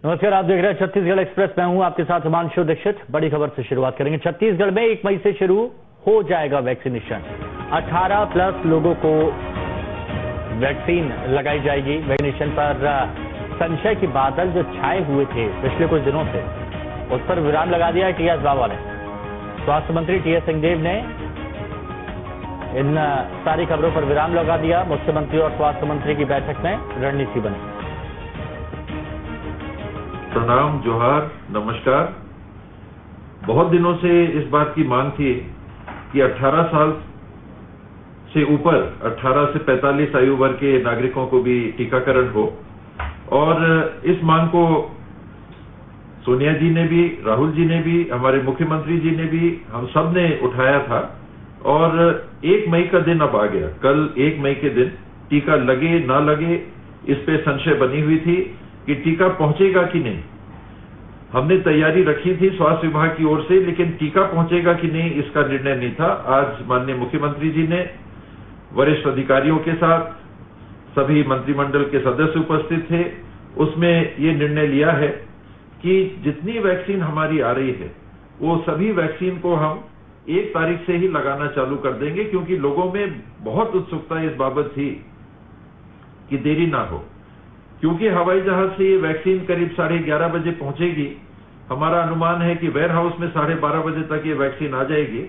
नमस्कार, आप देख रहे हैं छत्तीसगढ़ एक्सप्रेस। मैं हूं आपके साथ हिमांशु दीक्षित। बड़ी खबर से शुरुआत करेंगे। छत्तीसगढ़ में 1 मई से शुरू हो जाएगा वैक्सीनेशन। 18 प्लस लोगों को वैक्सीन लगाई जाएगी। वैक्सीनेशन पर संशय के बादल जो छाए हुए थे पिछले कुछ दिनों से, उस पर विराम लगा दिया है टीएस बाबा ने। स्वास्थ्य मंत्री टीएस सिंहदेव ने इन सारी खबरों पर विराम लगा दिया। मुख्यमंत्री और स्वास्थ्य मंत्री की बैठक में रणनीति बनी। प्रणाम, जोहार, नमस्कार। बहुत दिनों से इस बात की मांग थी कि 18 साल से ऊपर 18 से 45 आयु वर्ग के नागरिकों को भी टीकाकरण हो, और इस मांग को सोनिया जी ने भी, राहुल जी ने भी, हमारे मुख्यमंत्री जी ने भी, हम सब ने उठाया था। और 1 मई का दिन अब आ गया। कल 1 मई के दिन टीका लगे ना लगे, इस पे संशय बनी हुई थी कि टीका पहुंचेगा कि नहीं। हमने तैयारी रखी थी स्वास्थ्य विभाग की ओर से, लेकिन टीका पहुंचेगा कि नहीं इसका निर्णय नहीं था। आज माननीय मुख्यमंत्री जी ने वरिष्ठ अधिकारियों के साथ सभी मंत्रिमंडल के सदस्य उपस्थित थे, उसमें ये निर्णय लिया है कि जितनी वैक्सीन हमारी आ रही है वो सभी वैक्सीन को हम 1 तारीख से ही लगाना चालू कर देंगे, क्योंकि लोगों में बहुत उत्सुकता इस बाबत थी कि देरी ना हो। क्योंकि हवाई जहाज से ये वैक्सीन करीब 11:30 बजे पहुंचेगी। हमारा अनुमान है कि वेयर हाउस में 12:30 बजे तक ये वैक्सीन आ जाएगी।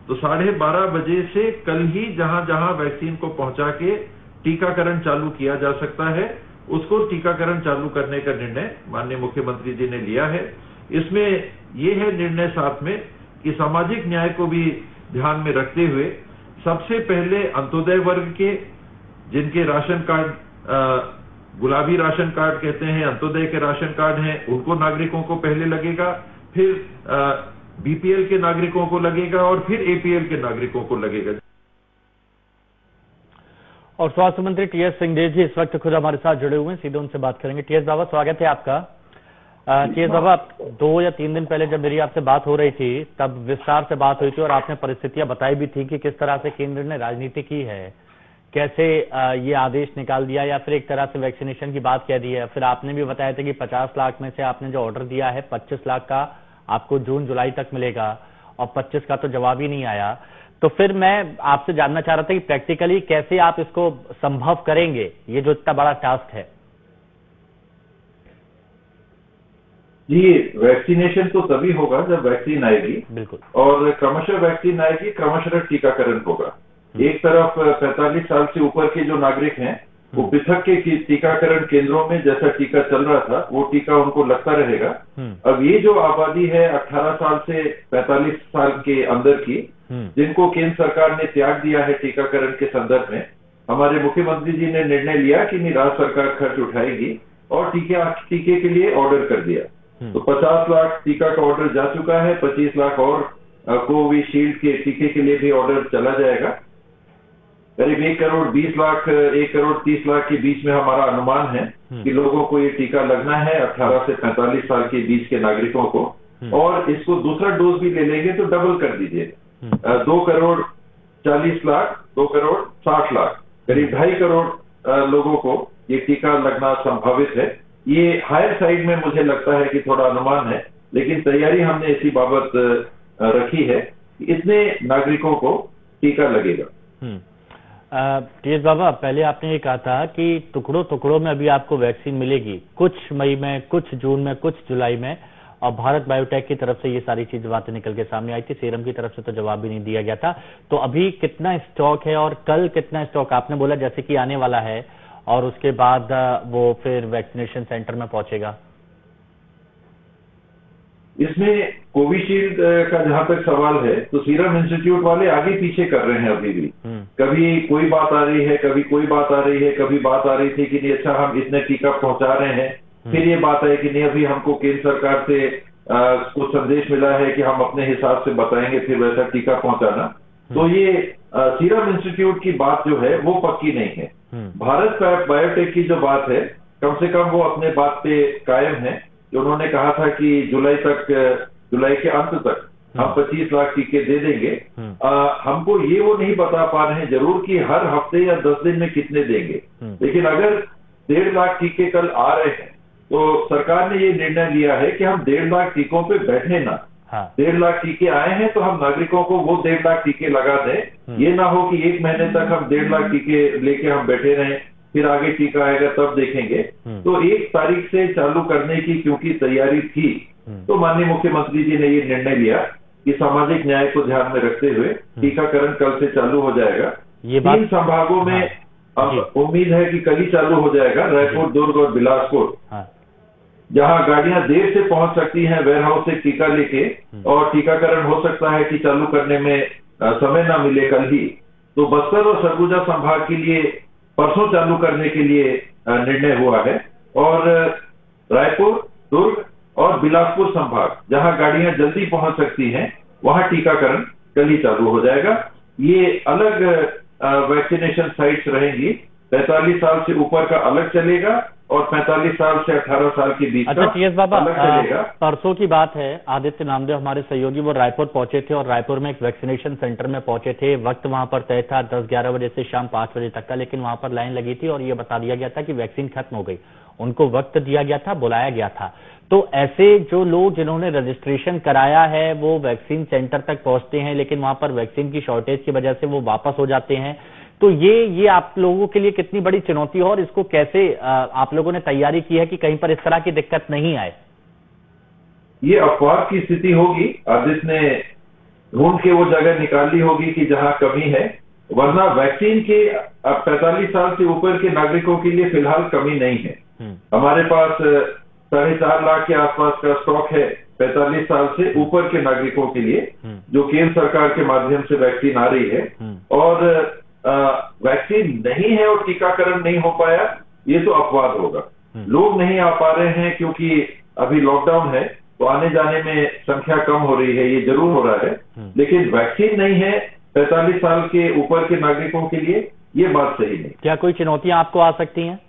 तो 12:30 बजे से कल ही जहां जहां वैक्सीन को पहुंचा के टीकाकरण चालू किया जा सकता है, उसको टीकाकरण चालू करने का निर्णय माननीय मुख्यमंत्री जी ने लिया है। इसमें यह है निर्णय साथ में कि सामाजिक न्याय को भी ध्यान में रखते हुए सबसे पहले अंत्योदय वर्ग के, जिनके राशन कार्ड गुलाबी राशन कार्ड कहते हैं, अंत्योदय के राशन कार्ड हैं, उनको नागरिकों को पहले लगेगा, फिर बीपीएल के नागरिकों को लगेगा, और फिर एपीएल के नागरिकों को लगेगा। और स्वास्थ्य मंत्री टीएस सिंहदेव जी इस वक्त खुद हमारे साथ जुड़े हुए हैं, सीधे उनसे बात करेंगे। टीएस बाबा, स्वागत है आपका। टीएस बाबा, 2 या 3 दिन पहले जब मेरी आपसे बात हो रही थी तब विस्तार से बात हुई थी और आपने परिस्थितियां बताई भी थी कि किस तरह से केंद्र ने राजनीति की है, कैसे ये आदेश निकाल दिया या फिर एक तरह से वैक्सीनेशन की बात कह दी है। फिर आपने भी बताया था कि 50 लाख में से आपने जो ऑर्डर दिया है 25 लाख का आपको जून जुलाई तक मिलेगा, और 25 का तो जवाब ही नहीं आया। तो फिर मैं आपसे जानना चाह रहा था कि प्रैक्टिकली कैसे आप इसको संभव करेंगे, ये जो इतना बड़ा टास्क है। जी, वैक्सीनेशन तो तभी होगा जब वैक्सीन आएगी। बिल्कुल। और क्रमशः वैक्सीन आएगी, क्रमशः टीकाकरण होगा। एक तरफ 45 साल से ऊपर के जो नागरिक हैं वो पृथक के टीकाकरण केंद्रों में जैसा टीका चल रहा था वो टीका उनको लगता रहेगा। अब ये जो आबादी है 18 साल से 45 साल के अंदर की, जिनको केंद्र सरकार ने त्याग दिया है टीकाकरण के संदर्भ में, हमारे मुख्यमंत्री जी ने निर्णय लिया कि नहीं, राज्य सरकार खर्च उठाएगी, और टीके के लिए ऑर्डर कर दिया। तो 50 लाख टीका का ऑर्डर जा चुका है, 25 लाख और कोविशील्ड के टीके के लिए भी ऑर्डर चला जाएगा। करीब 1 करोड़ 20 लाख 1 करोड़ 30 लाख के बीच में हमारा अनुमान है कि लोगों को ये टीका लगना है, 18 से 45 साल के बीच के नागरिकों को। और इसको दूसरा डोज भी ले लेंगे तो डबल कर दीजिए, 2 करोड़ 40 लाख 2 करोड़ 60 लाख, करीब 2.5 करोड़ लोगों को ये टीका लगना संभावित है। ये हायर साइड में मुझे लगता है कि थोड़ा अनुमान है, लेकिन तैयारी हमने इसी बाबत रखी है कि इतने नागरिकों को टीका लगेगा। टीएस बाबा, पहले आपने ये कहा था कि टुकड़ों टुकड़ों में अभी आपको वैक्सीन मिलेगी, कुछ मई में, कुछ जून में, कुछ जुलाई में, और भारत बायोटेक की तरफ से ये सारी चीज बातें निकल के सामने आई थी। सीरम की तरफ से तो जवाब भी नहीं दिया गया था। तो अभी कितना स्टॉक है और कल कितना स्टॉक आपने बोला जैसे कि आने वाला है, और उसके बाद वो फिर वैक्सीनेशन सेंटर में पहुंचेगा? इसमें कोविशील्ड का जहां तक सवाल है तो सीरम इंस्टीट्यूट वाले आगे पीछे कर रहे हैं अभी भी। कभी कोई बात आ रही है, कभी कोई बात आ रही है, कभी बात आ रही थी कि नहीं अच्छा हम इतने टीका पहुंचा रहे हैं, फिर ये बात है कि नहीं अभी हमको केंद्र सरकार से कुछ संदेश मिला है कि हम अपने हिसाब से बताएंगे, फिर वैसा टीका पहुंचाना। तो ये सीरम इंस्टीट्यूट की बात जो है वो पक्की नहीं है। भारत बायोटेक की जो बात है, कम से कम वो अपने बात पे कायम है। जो उन्होंने कहा था कि जुलाई के अंत तक हम 25 लाख टीके दे देंगे। हमको ये वो नहीं बता पा रहे हैं जरूर कि हर हफ्ते या 10 दिन में कितने देंगे, लेकिन अगर 1.5 लाख टीके कल आ रहे हैं तो सरकार ने ये निर्णय लिया है कि हम 1.5 लाख टीकों पे बैठे ना। हाँ। 1.5 लाख टीके आए हैं तो हम नागरिकों को वो 1.5 लाख टीके लगा दें। ये ना हो कि 1 महीने तक हम 1.5 लाख टीके लेके हम बैठे रहें, फिर आगे टीका आएगा तब देखेंगे। तो 1 तारीख से चालू करने की क्योंकि तैयारी थी, तो माननीय मुख्यमंत्री जी ने ये निर्णय लिया कि सामाजिक न्याय को ध्यान में रखते हुए टीकाकरण कल से चालू हो जाएगा। 3 संभागों में अब उम्मीद है कि कल ही चालू हो जाएगा, रायपुर, दुर्ग और बिलासपुर, जहां गाड़ियां देर से पहुंच सकती हैं वेयर हाउस से टीका लेके, और टीकाकरण हो सकता है कि चालू करने में समय ना मिले कल ही। तो बस्तर और सरगुजा संभाग के लिए परसों चालू करने के लिए निर्णय हुआ है, और रायपुर, दुर्ग और बिलासपुर संभाग जहां गाड़ियां जल्दी पहुंच सकती हैं, वहां टीकाकरण कल ही चालू हो जाएगा। ये अलग वैक्सीनेशन साइट्स रहेंगी। 45 साल से ऊपर का अलग चलेगा और 45 साल से 18 साल के बीच अच्छा, टीएस बाबा, अलग चलेगा। परसों की बात है, आदित्य नामदेव हमारे सहयोगी वो रायपुर पहुंचे थे और रायपुर में एक वैक्सीनेशन सेंटर में पहुंचे थे। वक्त वहां पर तय था 10-11 बजे से शाम 5 बजे तक का, लेकिन वहां पर लाइन लगी थी और ये बता दिया गया था कि वैक्सीन खत्म हो गई। उनको वक्त दिया गया था, बुलाया गया था। तो ऐसे जो लोग जिन्होंने रजिस्ट्रेशन कराया है वो वैक्सीन सेंटर तक पहुंचते हैं, लेकिन वहां पर वैक्सीन की शॉर्टेज की वजह से वो वापस हो जाते हैं। तो ये आप लोगों के लिए कितनी बड़ी चुनौती है और इसको कैसे आप लोगों ने तैयारी की है कि कहीं पर इस तरह की दिक्कत नहीं आए? ये अपवाद की स्थिति होगी, आदित्य ने ढूंढ के वो जगह निकाली होगी कि जहां कमी है, वरना वैक्सीन के 45 साल से ऊपर के नागरिकों के लिए फिलहाल कमी नहीं है। हमारे पास 4.5 लाख के आसपास का स्टॉक है 45 साल से ऊपर के नागरिकों के लिए, जो केंद्र सरकार के माध्यम से वैक्सीन आ रही है। और वैक्सीन नहीं है और टीकाकरण नहीं हो पाया, ये तो अपवाद होगा। लोग नहीं आ पा रहे हैं क्योंकि अभी लॉकडाउन है, तो आने जाने में संख्या कम हो रही है, ये जरूर हो रहा है। लेकिन वैक्सीन नहीं है 45 साल के ऊपर के नागरिकों के लिए, ये बात सही नहीं। क्या कोई चुनौतियां आपको आ सकती हैं?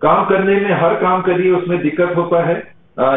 काम करने में हर काम करिए उसमें दिक्कत होता है,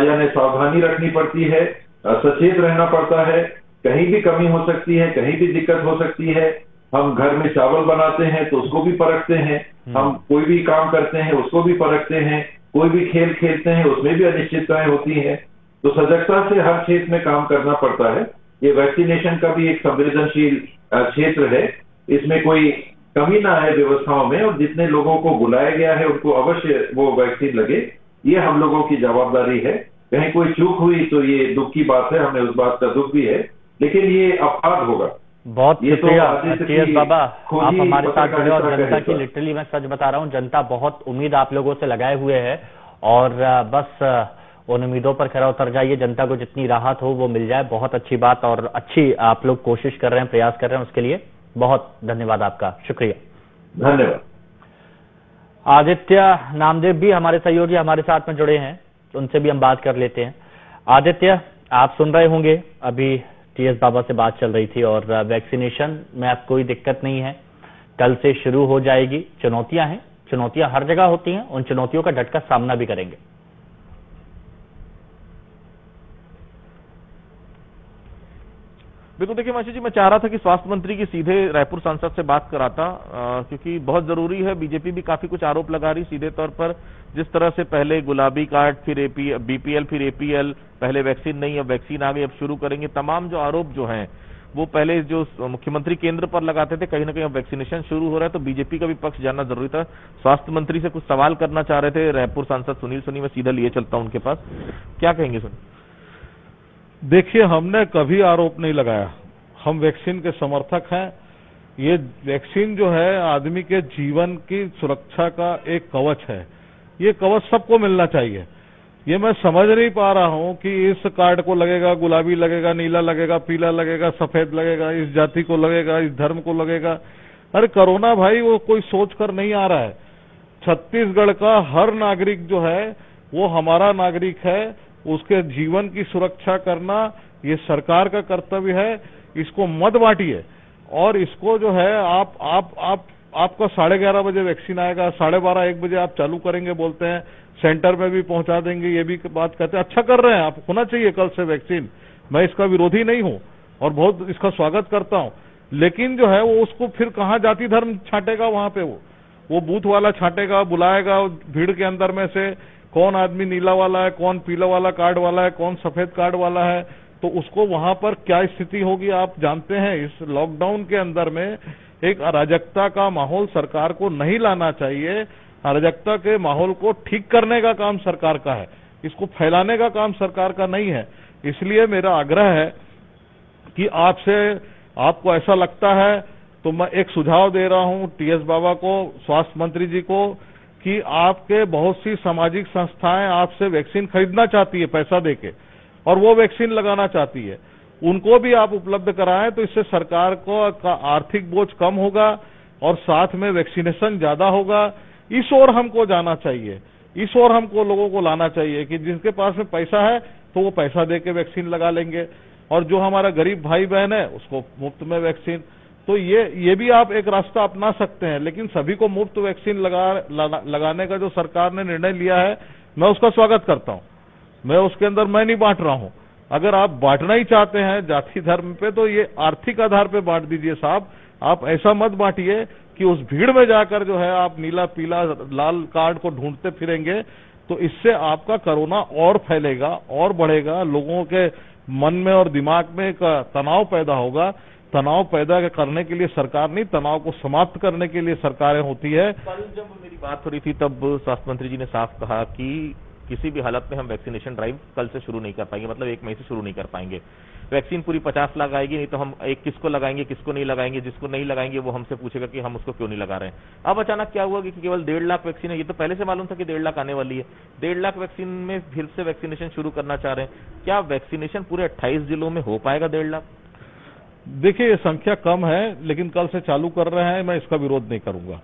यानी सावधानी रखनी पड़ती है, सचेत रहना पड़ता है। कहीं भी कमी हो सकती है, कहीं भी दिक्कत हो सकती है। हम घर में चावल बनाते हैं तो उसको भी परखते हैं, हम कोई भी काम करते हैं उसको भी परखते हैं, कोई भी खेल खेलते हैं उसमें भी अनिश्चितताएं होती हैं। तो सजगता से हर क्षेत्र में काम करना पड़ता है। ये वैक्सीनेशन का भी एक संवेदनशील क्षेत्र है, इसमें कोई कमी ना आए व्यवस्थाओं में, और जितने लोगों को बुलाया गया है उनको अवश्य वो वैक्सीन लगे, ये हम लोगों की जवाबदारी है। कहीं कोई चूक हुई तो ये दुख की बात है, हमें उस बात का दुख भी है, लेकिन ये अपराध होगा। बहुत शुक्रिया टीएस बाबा, आप हमारे साथ जुड़े। और जनता की लिटरली मैं सच बता रहा हूं, जनता बहुत उम्मीद आप लोगों से लगाए हुए है, और बस उन उम्मीदों पर खरा उतर जाइए। जनता को जितनी राहत हो वो मिल जाए, बहुत अच्छी बात, और अच्छी आप लोग कोशिश कर रहे हैं, प्रयास कर रहे हैं, उसके लिए बहुत धन्यवाद आपका, शुक्रिया। धन्यवाद। आदित्य नामदेव भी हमारे सहयोगी हमारे साथ में जुड़े हैं, उनसे भी हम बात कर लेते हैं। आदित्य, आप सुन रहे होंगे अभी टीएस बाबा से बात चल रही थी, और वैक्सीनेशन में अब कोई दिक्कत नहीं है, कल से शुरू हो जाएगी। चुनौतियां हैं, चुनौतियां हर जगह होती हैं, उन चुनौतियों का डटकर सामना भी करेंगे। बिल्कुल, देखिए माशी जी, मैं चाह रहा था कि स्वास्थ्य मंत्री की सीधे रायपुर सांसद से बात कराता, क्योंकि बहुत जरूरी है। बीजेपी भी काफी कुछ आरोप लगा रही सीधे तौर पर, जिस तरह से पहले गुलाबी कार्ड, फिर बीपीएल, फिर एपीएल, पहले वैक्सीन नहीं, अब वैक्सीन आ गई, अब शुरू करेंगे। तमाम जो आरोप जो हैं वो पहले जो मुख्यमंत्री केंद्र पर लगाते थे, कहीं ना कहीं अब वैक्सीनेशन शुरू हो रहा है, तो बीजेपी का भी पक्ष जानना जरूरी था। स्वास्थ्य मंत्री से कुछ सवाल करना चाह रहे थे रायपुर सांसद सुनील सोनी, में सीधा लिए चलता हूं उनके पास। क्या कहेंगे सुनील? देखिए, हमने कभी आरोप नहीं लगाया, हम वैक्सीन के समर्थक हैं। ये वैक्सीन जो है आदमी के जीवन की सुरक्षा का एक कवच है, ये कवच सबको मिलना चाहिए। ये मैं समझ नहीं पा रहा हूं कि इस कार्ड को लगेगा, गुलाबी लगेगा, नीला लगेगा, पीला लगेगा, सफेद लगेगा, इस जाति को लगेगा, इस धर्म को लगेगा। अरे कोरोना भाई वो कोई सोच कर नहीं आ रहा है। छत्तीसगढ़ का हर नागरिक जो है वो हमारा नागरिक है, उसके जीवन की सुरक्षा करना ये सरकार का कर्तव्य है। इसको मत बांटिए, और इसको जो है आपका 11:30 बजे वैक्सीन आएगा, 12:30-1 बजे आप चालू करेंगे बोलते हैं, सेंटर में भी पहुंचा देंगे, ये भी बात कहते हैं। अच्छा कर रहे हैं आप, होना चाहिए कल से वैक्सीन, मैं इसका विरोधी नहीं हूं और बहुत इसका स्वागत करता हूं। लेकिन जो है वो उसको फिर कहां जाति धर्म छांटेगा, वहां पे वो बूथ वाला छांटेगा, बुलाएगा भीड़ के अंदर में से कौन आदमी नीला वाला है, कौन पीला वाला कार्ड वाला है, कौन सफेद कार्ड वाला है, तो उसको वहां पर क्या स्थिति होगी आप जानते हैं। इस लॉकडाउन के अंदर में एक अराजकता का माहौल सरकार को नहीं लाना चाहिए। अराजकता के माहौल को ठीक करने का काम सरकार का है, इसको फैलाने का काम सरकार का नहीं है। इसलिए मेरा आग्रह है कि आपको ऐसा लगता है तो मैं एक सुझाव दे रहा हूं टीएस बाबा को, स्वास्थ्य मंत्री जी को, कि आपके बहुत सी सामाजिक संस्थाएं आपसे वैक्सीन खरीदना चाहती है पैसा देके, और वो वैक्सीन लगाना चाहती है, उनको भी आप उपलब्ध कराएं, तो इससे सरकार को का आर्थिक बोझ कम होगा और साथ में वैक्सीनेशन ज्यादा होगा। इस ओर हमको जाना चाहिए, इस ओर हमको लोगों को लाना चाहिए कि जिनके पास में पैसा है तो वो पैसा देके वैक्सीन लगा लेंगे, और जो हमारा गरीब भाई बहन है उसको मुफ्त में वैक्सीन। तो ये भी आप एक रास्ता अपना सकते हैं, लेकिन सभी को मुफ्त वैक्सीन लगाने का जो सरकार ने निर्णय लिया है, मैं उसका स्वागत करता हूं। मैं उसके अंदर मैं नहीं बांट रहा हूं। अगर आप बांटना ही चाहते हैं जाति धर्म पे, तो ये आर्थिक आधार पे बांट दीजिए साहब। आप ऐसा मत बांटिए कि उस भीड़ में जाकर जो है आप नीला पीला लाल कार्ड को ढूंढते फिरेंगे, तो इससे आपका कोरोना और फैलेगा और बढ़ेगा, लोगों के मन में और दिमाग में एक तनाव पैदा होगा। तनाव पैदा करने के लिए सरकार नहीं, तनाव को समाप्त करने के लिए सरकारें होती है। कल जब मेरी बात हो रही थी तब स्वास्थ्य मंत्री जी ने साफ कहा कि किसी भी हालत में हम वैक्सीनेशन ड्राइव कल से शुरू नहीं कर पाएंगे, मतलब 1 मई से शुरू नहीं कर पाएंगे। वैक्सीन पूरी 50 लाख आएगी, नहीं तो हम एक किसको लगाएंगे किसको नहीं लगाएंगे, जिसको नहीं लगाएंगे वो हमसे पूछेगा कि हम उसको क्यों नहीं लगा रहे हैं। अब अचानक क्या हुआ कि केवल 1.5 लाख वैक्सीन है, ये तो पहले से मालूम था कि 1.5 लाख आने वाली है। 1.5 लाख वैक्सीन में फिर से वैक्सीनेशन शुरू करना चाह रहे हैं। क्या वैक्सीनेशन पूरे 28 जिलों में हो पाएगा 1.5 लाख? देखिए, ये संख्या कम है, लेकिन कल से चालू कर रहे हैं, मैं इसका विरोध नहीं करूंगा।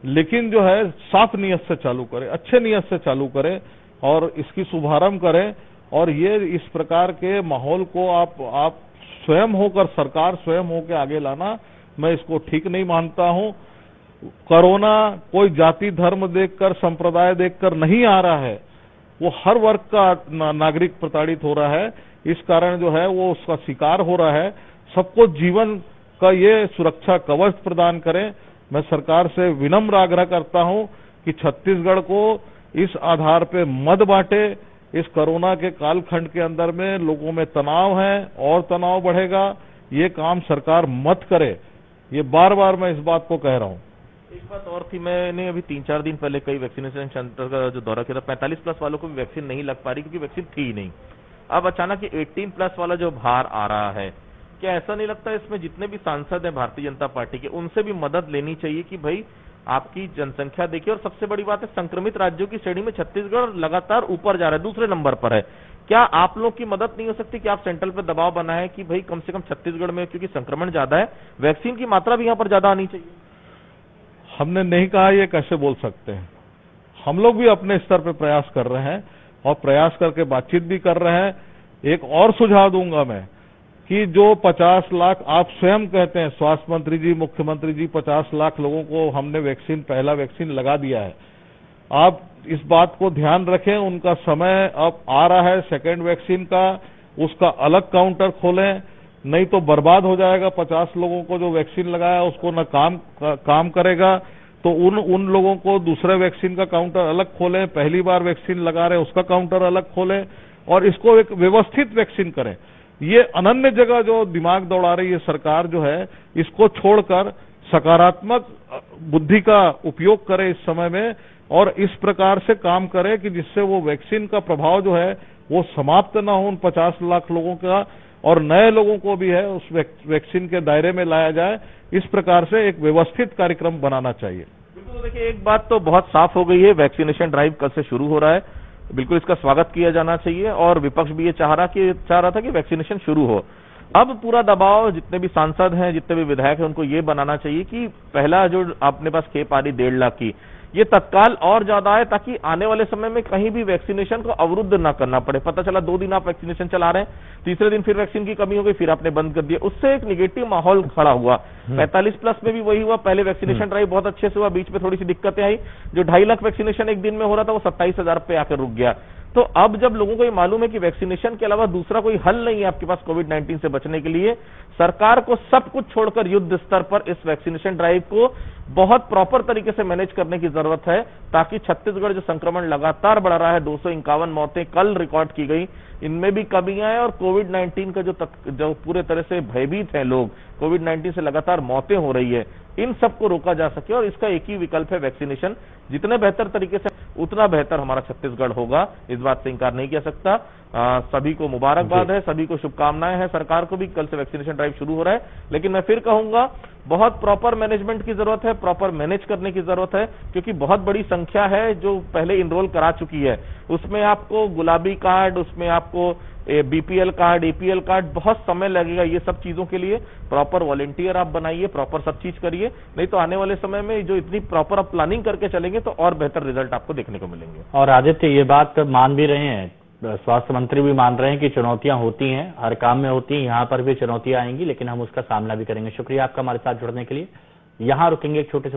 लेकिन जो है साफ नियत से चालू करें, अच्छे नियत से चालू करें और इसकी शुभारंभ करें। और ये इस प्रकार के माहौल को आप स्वयं होकर, सरकार स्वयं होकर आगे लाना, मैं इसको ठीक नहीं मानता हूं। कोरोना कोई जाति धर्म देखकर, संप्रदाय देखकर नहीं आ रहा है, वो हर वर्ग का नागरिक प्रताड़ित हो रहा है। इस कारण जो है वो उसका शिकार हो रहा है। सबको जीवन का ये सुरक्षा कवच प्रदान करें। मैं सरकार से विनम्र आग्रह करता हूं कि छत्तीसगढ़ को इस आधार पे मत बांटे। इस कोरोना के कालखंड के अंदर में लोगों में तनाव है और तनाव बढ़ेगा, ये काम सरकार मत करे। ये बार बार मैं इस बात को कह रहा हूं। एक बात और थी, मैंने अभी 3-4 दिन पहले कई वैक्सीनेशन सेंटर का जो दौरा किया था, 45+ वालों को भी वैक्सीन नहीं लग पा रही क्योंकि वैक्सीन थी ही नहीं। अब अचानक ये 18+ वाला जो भार आ रहा है, क्या ऐसा नहीं लगता इसमें जितने भी सांसद हैं भारतीय जनता पार्टी के, उनसे भी मदद लेनी चाहिए कि भाई आपकी जनसंख्या देखिए, और सबसे बड़ी बात है संक्रमित राज्यों की श्रेणी में छत्तीसगढ़ लगातार ऊपर जा रहा है, दूसरे नंबर पर है। क्या आप लोग की मदद नहीं हो सकती कि आप सेंट्रल पे दबाव बनाएं कि भाई कम से कम छत्तीसगढ़ में, क्योंकि संक्रमण ज्यादा है, वैक्सीन की मात्रा भी यहां पर ज्यादा आनी चाहिए? हमने नहीं कहा, ये कैसे बोल सकते हैं। हम लोग भी अपने स्तर पे प्रयास कर रहे हैं और प्रयास करके बातचीत भी कर रहे हैं। एक और सुझाव दूंगा मैं कि जो 50 लाख आप स्वयं कहते हैं, स्वास्थ्य मंत्री जी, मुख्यमंत्री जी, 50 लाख लोगों को हमने पहला वैक्सीन लगा दिया है। आप इस बात को ध्यान रखें, उनका समय अब आ रहा है सेकेंड वैक्सीन का, उसका अलग काउंटर खोलें, नहीं तो बर्बाद हो जाएगा। 50 लोगों को जो वैक्सीन लगाया उसको न काम करेगा, तो उन लोगों को दूसरे वैक्सीन का काउंटर अलग खोलें। पहली बार वैक्सीन लगा रहे उसका काउंटर अलग खोलें और इसको एक व्यवस्थित वैक्सीन करें। ये अनन्य जगह जो दिमाग दौड़ा रही है सरकार जो है, इसको छोड़कर सकारात्मक बुद्धि का उपयोग करे इस समय में, और इस प्रकार से काम करे कि जिससे वो वैक्सीन का प्रभाव जो है वो समाप्त ना हो उन 50 लाख लोगों का, और नए लोगों को भी है उस वैक्सीन के दायरे में लाया जाए। इस प्रकार से एक व्यवस्थित कार्यक्रम बनाना चाहिए। बिल्कुल, देखिए एक बात तो बहुत साफ हो गई है, वैक्सीनेशन ड्राइव कल से शुरू हो रहा है, बिल्कुल इसका स्वागत किया जाना चाहिए, और विपक्ष भी ये चाह रहा था कि वैक्सीनेशन शुरू हो। अब पूरा दबाव जितने भी सांसद हैं, जितने भी विधायक हैं, उनको ये बनाना चाहिए कि पहला जो अपने पास खेप आ रही 1.5 लाख की, ये तत्काल और ज्यादा है, ताकि आने वाले समय में कहीं भी वैक्सीनेशन को अवरुद्ध ना करना पड़े। पता चला 2 दिन आप वैक्सीनेशन चला रहे हैं, तीसरे दिन फिर वैक्सीन की कमी हो गई, फिर आपने बंद कर दिया, उससे एक निगेटिव माहौल खड़ा हुआ। 45+ में भी वही हुआ, पहले वैक्सीनेशन ड्राइव बहुत अच्छे से हुआ, बीच में थोड़ी सी दिक्कतें आई, जो 2.5 लाख वैक्सीनेशन एक दिन में हो रहा था वो 27,000 पे आकर रुक गया। तो अब जब लोगों को ये मालूम है कि वैक्सीनेशन के अलावा दूसरा कोई हल नहीं है आपके पास कोविड-19 से बचने के लिए, सरकार को सब कुछ छोड़कर युद्ध स्तर पर इस वैक्सीनेशन ड्राइव को बहुत प्रॉपर तरीके से मैनेज करने की जरूरत है, ताकि छत्तीसगढ़ जो संक्रमण लगातार बढ़ रहा है, 251 मौतें कल रिकॉर्ड की गई, इनमें भी कमियां है। और कोविड-19 का जो पूरे तरह से भयभीत हैं लोग, कोविड-19 से लगातार मौतें हो रही है, इन सबको रोका जा सके। और इसका एक ही विकल्प है वैक्सीनेशन। जितने बेहतर तरीके से उतना बेहतर हमारा छत्तीसगढ़ होगा, इस बात से इंकार नहीं किया सकता। सभी को मुबारकबाद है, सभी को शुभकामनाएं हैं। सरकार को भी कल से वैक्सीनेशन ड्राइव शुरू हो रहा है, लेकिन मैं फिर कहूंगा बहुत प्रॉपर मैनेजमेंट की जरूरत है, प्रॉपर मैनेज करने की जरूरत है, क्योंकि बहुत बड़ी संख्या है जो पहले इनरोल करा चुकी है। उसमें आपको गुलाबी कार्ड, उसमें आपको बीपीएल कार्ड, एपीएल कार्ड, बहुत समय लगेगा ये सब चीजों के लिए। प्रॉपर वॉलेंटियर आप बनाइए, प्रॉपर सब चीज करिए, नहीं तो आने वाले समय में जो इतनी प्रॉपर आप प्लानिंग करके चलेंगे तो और बेहतर रिजल्ट आपको देखने को मिलेंगे। और आदित्य, ये बात मान भी रहे हैं, स्वास्थ्य मंत्री भी मान रहे हैं कि चुनौतियां होती हैं, हर काम में होती हैं, यहाँ पर भी चुनौतियां आएंगी, लेकिन हम उसका सामना भी करेंगे। शुक्रिया आपका हमारे साथ जुड़ने के लिए। यहाँ रुकेंगे एक छोटे से